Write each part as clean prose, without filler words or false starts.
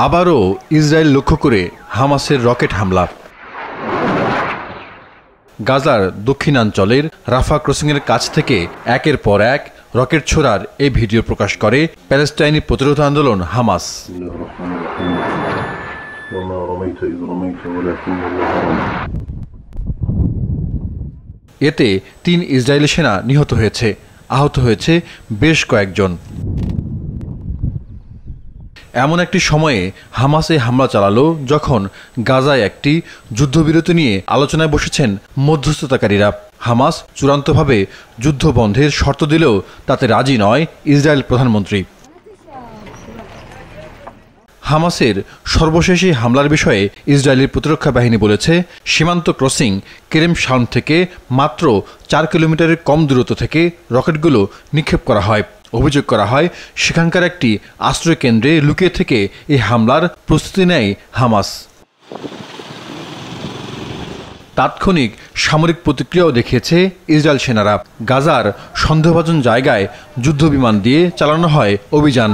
আবারও ইসরায়েল লক্ষ্য করে হামাসের রকেট হামলা। গাজার দক্ষিণাঞ্চলের রাফা ক্রসিংয়ের কাছ থেকে একের পর এক রকেট ছোড়ার এই ভিডিও প্রকাশ করে প্যালেস্টাইনি প্রতিরোধ আন্দোলন হামাস। এতে ৩ ইসরায়েলি সেনা নিহত হয়েছে, আহত হয়েছে বেশ কয়েকজন। এমন একটি সময়ে হামাসে হামলা চালালো যখন গাজায় একটি যুদ্ধবিরতি নিয়ে আলোচনায় বসেছেন মধ্যস্থতাকারীরা। হামাস চূড়ান্তভাবে যুদ্ধ বন্ধের শর্ত দিলেও তাতে রাজি নয় ইসরায়েল প্রধানমন্ত্রী। হামাসের সর্বশেষ হামলার বিষয়ে ইসরায়েলের প্রতিরক্ষা বাহিনী বলেছে, সীমান্ত ক্রসিং কেরেম শালম থেকে মাত্র ৪ কিলোমিটারের কম দূরত্ব থেকে রকেটগুলো নিক্ষেপ করা হয়। অভিযোগ করা হয় সেখানকার একটি আশ্রয় কেন্দ্রে লুকিয়ে থেকে এই হামলার প্রস্তুতি নেয় হামাস। তাৎক্ষণিক সামরিক প্রতিক্রিয়াও দেখিয়েছে ইসরায়েল সেনারা। গাজার সন্দেহভাজন জায়গায় যুদ্ধবিমান দিয়ে চালানো হয় অভিযান।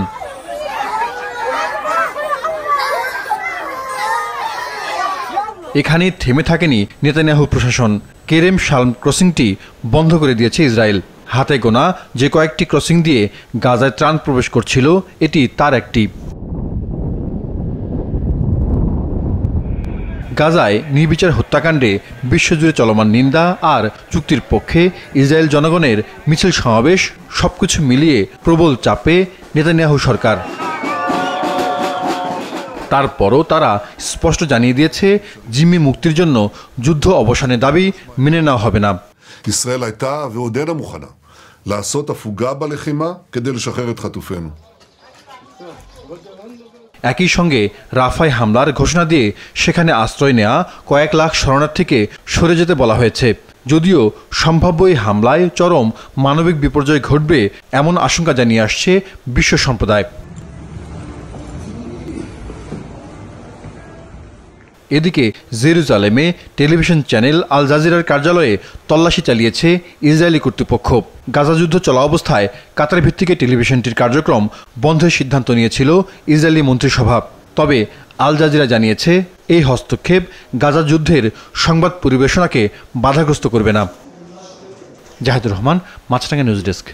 এখানে থেমে থাকেনি নেতানিয়াহু প্রশাসন। কেরেম শালম ক্রসিংটি বন্ধ করে দিয়েছে ইসরায়েল। হাতে গোনা যে কয়েকটি ক্রসিং দিয়ে গাজায় ত্রাণ প্রবেশ করছিল, এটি তার একটি। গাজায় নির্বিচার হত্যাকাণ্ডে বিশ্বজুড়ে চলমান নিন্দা আর চুক্তির পক্ষে ইসরায়েল জনগণের মিছিল সমাবেশ সবকিছু মিলিয়ে প্রবল চাপে নেতানিয়াহু সরকার। তারপরও তারা স্পষ্ট জানিয়ে দিয়েছে, জিম্মি মুক্তির জন্য যুদ্ধ অবসানের দাবি মেনে নেওয়া হবে না। ישראל הייתה ועודנה מוכנה לעשות הפוגה בלחימה כדי לשחרר את חטופינו। একই সঙ্গে রাফায় হামলার ঘোষণা দিয়ে সেখানে আশ্রয় নেওয়া কয়েক লাখ শরণার্থীকে সরে যেতে বলা হয়েছে। যদিও সম্ভাব্য এই হামলায় চরম মানবিক বিপর্যয় ঘটবে এমন আশঙ্কা জানিয়ে আসছে বিশ্ব সম্প্রদায়। এদিকে জেরুজালেমে টেলিভিশন চ্যানেল আল জাজিরার কার্যালয়ে তল্লাশি চালিয়েছে ইসরায়েলি কর্তৃপক্ষ। গাজা যুদ্ধ চলা অবস্থায় কাতার ভিত্তিক টেলিভিশনটির কার্যক্রম বন্ধের সিদ্ধান্ত নিয়েছিল ইসরায়েলি মন্ত্রিসভা। তবে আল জাজিরা জানিয়েছে, এই হস্তক্ষেপ গাজা যুদ্ধের সংবাদ পরিবেশনাকে বাধাগ্রস্ত করবে না। জাহিদুর রহমান, মাছরাঙ্গা নিউজ ডেস্ক।